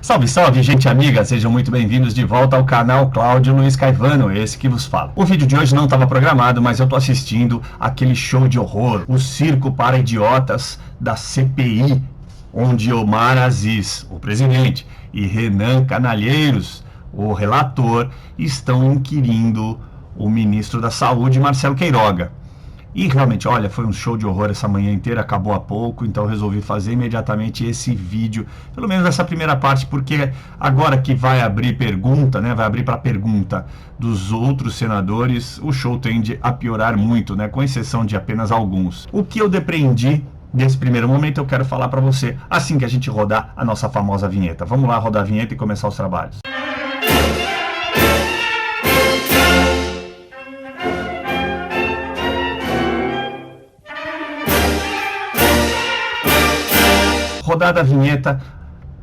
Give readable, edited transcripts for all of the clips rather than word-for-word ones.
Salve, salve, gente amiga! Sejam muito bem-vindos de volta ao canal Cláudio Luiz Caivano, esse que vos fala. O vídeo de hoje não estava programado, mas eu tô assistindo aquele show de horror, o circo para idiotas da CPI, onde Omar Aziz, o presidente, e Renan Calheiros, o relator, estão inquirindo o ministro da Saúde, Marcelo Queiroga. E realmente, olha, foi um show de horror essa manhã inteira, acabou há pouco, então eu resolvi fazer imediatamente esse vídeo, pelo menos essa primeira parte, porque agora que vai abrir pergunta, né, vai abrir para pergunta dos outros senadores, o show tende a piorar muito, né, com exceção de apenas alguns. O que eu depreendi nesse primeiro momento eu quero falar para você assim que a gente rodar a nossa famosa vinheta. Vamos lá rodar a vinheta e começar os trabalhos. Rodada a vinheta,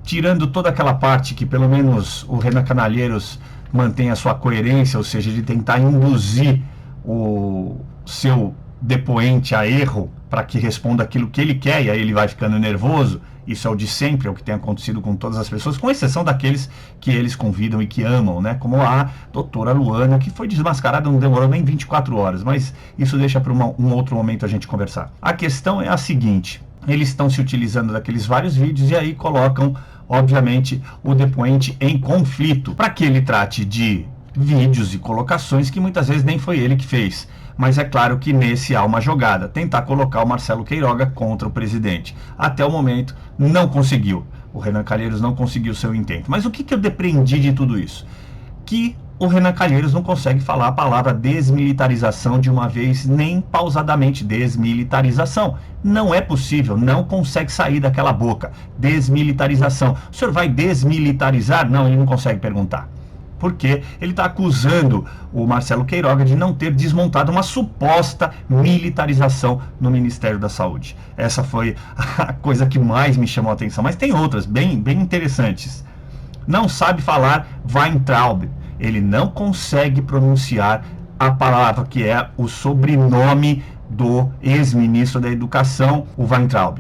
tirando toda aquela parte que pelo menos o Renan Calheiros mantém a sua coerência, ou seja, de tentar induzir o seu depoente a erro para que responda aquilo que ele quer, e aí ele vai ficando nervoso. Isso é o de sempre, é o que tem acontecido com todas as pessoas, com exceção daqueles que eles convidam e que amam, né? Como a doutora Luana, que foi desmascarada, não demorou nem 24 horas, mas isso deixa para um outro momento a gente conversar. A questão é a seguinte: eles estão se utilizando daqueles vários vídeos e aí colocam, obviamente, o depoente em conflito, para que ele trate de vídeos e colocações que muitas vezes nem foi ele que fez. Mas é claro que nesse há uma jogada, tentar colocar o Marcelo Queiroga contra o presidente. Até o momento não conseguiu, o Renan Calheiros não conseguiu seu intento. Mas o que eu depreendi de tudo isso? Que o Renan Calheiros não consegue falar a palavra desmilitarização de uma vez, nem pausadamente. Desmilitarização. Não é possível, não consegue sair daquela boca. Desmilitarização. O senhor vai desmilitarizar? Não, ele não consegue perguntar. Porque ele está acusando o Marcelo Queiroga de não ter desmontado uma suposta militarização no Ministério da Saúde. Essa foi a coisa que mais me chamou a atenção. Mas tem outras bem interessantes. Não sabe falar Weintraub. Ele não consegue pronunciar a palavra que é o sobrenome do ex-ministro da Educação, o Weintraub.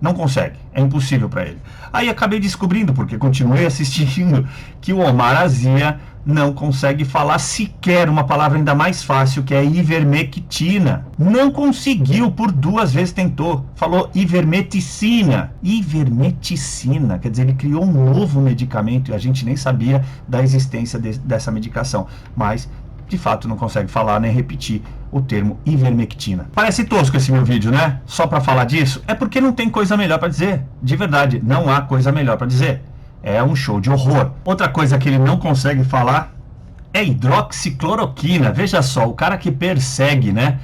Não consegue, é impossível para ele. Aí acabei descobrindo, porque continuei assistindo, que o Omar Aziz não consegue falar sequer uma palavra ainda mais fácil, que é ivermectina. Não conseguiu, por 2 vezes tentou. Falou ivermectina. Ivermectina, quer dizer, ele criou um novo medicamento e a gente nem sabia da existência dessa medicação. Mas de fato não consegue falar nem repetir o termo ivermectina. Parece tosco esse meu vídeo, né? Só para falar disso, é porque não tem coisa melhor para dizer. De verdade, não há coisa melhor para dizer. É um show de horror. Outra coisa que ele não consegue falar é hidroxicloroquina. Veja só, o cara que persegue, né?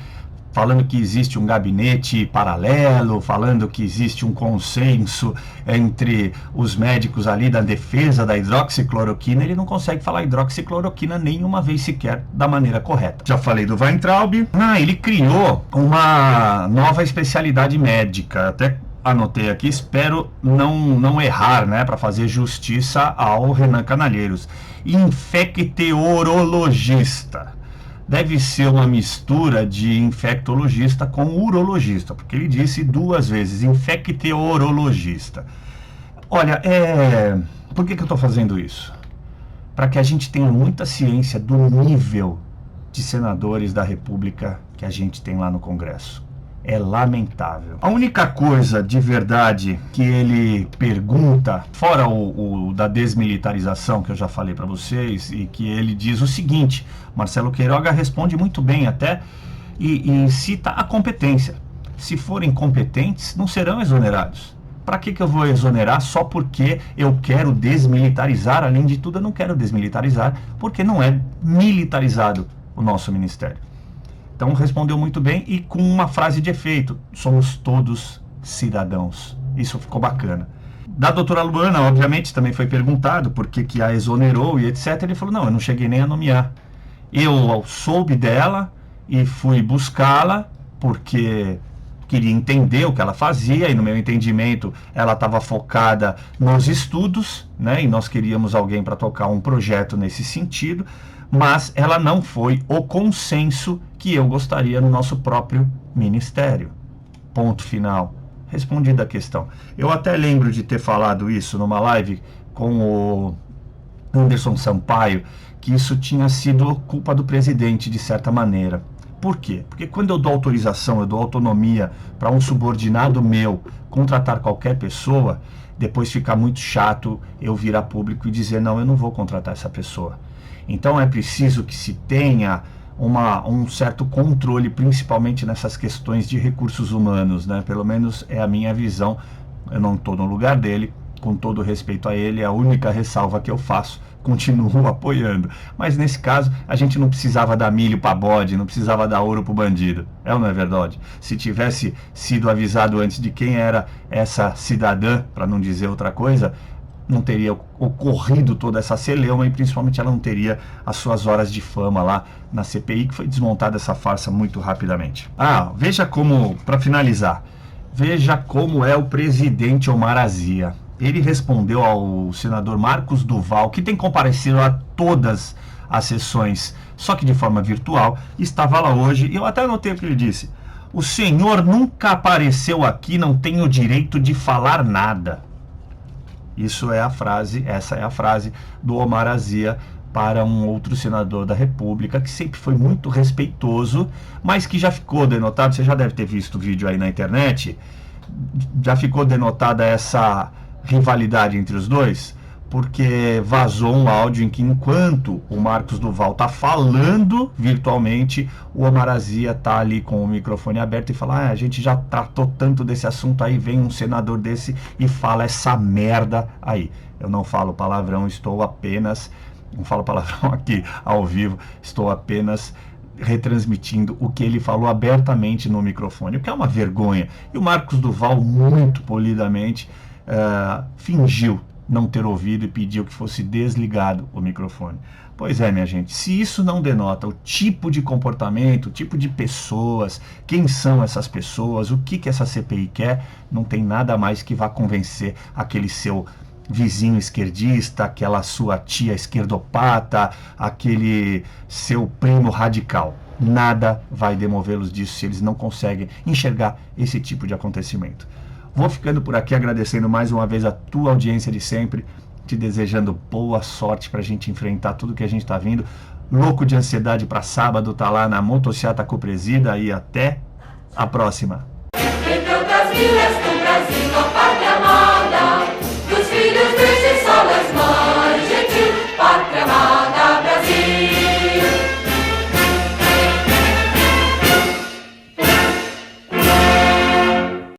Falando que existe um gabinete paralelo, falando que existe um consenso entre os médicos ali da defesa da hidroxicloroquina, ele não consegue falar hidroxicloroquina nenhuma vez sequer da maneira correta. Já falei do Weintraub. Ele criou uma nova especialidade médica, até anotei aqui, espero não errar, né, para fazer justiça ao Renan Calheiros. Infecteorologista. Deve ser uma mistura de infectologista com urologista, porque ele disse 2 vezes, infecteorologista. Olha, por que eu estou fazendo isso? Para que a gente tenha muita ciência do nível de senadores da República que a gente tem lá no Congresso. É lamentável. A única coisa de verdade que ele pergunta, fora o da desmilitarização que eu já falei para vocês, e que ele diz o seguinte: Marcelo Queiroga responde muito bem até e cita a competência. Se forem competentes, não serão exonerados. Para que eu vou exonerar só porque eu quero desmilitarizar? Além de tudo, eu não quero desmilitarizar porque não é militarizado o nosso ministério. Então respondeu muito bem e com uma frase de efeito: somos todos cidadãos. Isso ficou bacana. Da doutora Luana, obviamente, também foi perguntado por que a exonerou e etc. Ele falou: não, eu não cheguei nem a nomear. Eu soube dela e fui buscá-la porque queria entender o que ela fazia, e no meu entendimento ela estava focada nos estudos, né? E nós queríamos alguém para tocar um projeto nesse sentido. Mas ela não foi o consenso que eu gostaria no nosso próprio ministério. Ponto final. Respondida a questão. Eu até lembro de ter falado isso numa live com o Anderson Sampaio, que isso tinha sido culpa do presidente, de certa maneira. Por quê? Porque quando eu dou autorização, eu dou autonomia para um subordinado meu contratar qualquer pessoa, depois fica muito chato eu vir a público e dizer, não, eu não vou contratar essa pessoa. Então é preciso que se tenha um certo controle, principalmente nessas questões de recursos humanos, né? Pelo menos é a minha visão. Eu não estou no lugar dele, com todo respeito a ele, é a única ressalva que eu faço, continuo apoiando. Mas nesse caso, a gente não precisava dar milho para bode, não precisava dar ouro para o bandido. É ou não é verdade? Se tivesse sido avisado antes de quem era essa cidadã, para não dizer outra coisa, não teria ocorrido toda essa celeuma e principalmente ela não teria as suas horas de fama lá na CPI, que foi desmontada essa farsa muito rapidamente. Veja como, para finalizar, veja como é o presidente Omar Azia. Ele respondeu ao senador Marcos Duval, que tem comparecido a todas as sessões, só que de forma virtual, estava lá hoje, e eu até anotei o que ele disse. O senhor nunca apareceu aqui, não tem o direito de falar nada. Essa é a frase do Omar Azia para um outro senador da República, que sempre foi muito respeitoso, mas que já ficou denotado, você já deve ter visto o vídeo aí na internet, já ficou denotada essa rivalidade entre os dois, porque vazou um áudio em que, enquanto o Marcos Duval está falando virtualmente, o Omar Azia está ali com o microfone aberto e fala, a gente já tratou tanto desse assunto, aí vem um senador desse e fala essa merda aí. Eu não falo palavrão, não falo palavrão aqui ao vivo, estou apenas retransmitindo o que ele falou abertamente no microfone, o que é uma vergonha. E o Marcos Duval, muito polidamente, fingiu não ter ouvido e pediu que fosse desligado o microfone. Pois é, minha gente, se isso não denota o tipo de comportamento, o tipo de pessoas, quem são essas pessoas, o que essa CPI quer, não tem nada mais que vá convencer aquele seu vizinho esquerdista, aquela sua tia esquerdopata, aquele seu primo radical. Nada vai demovê-los disso se eles não conseguem enxergar esse tipo de acontecimento. Vou ficando por aqui, agradecendo mais uma vez a tua audiência de sempre, te desejando boa sorte para a gente enfrentar tudo que a gente está vindo. Louco de ansiedade para sábado, tá lá na Motociata Copresida e até a próxima. Entre outras vilas do Brasil, a pátria amada, dos filhos desse sol és mãe, gentil, pátria amada.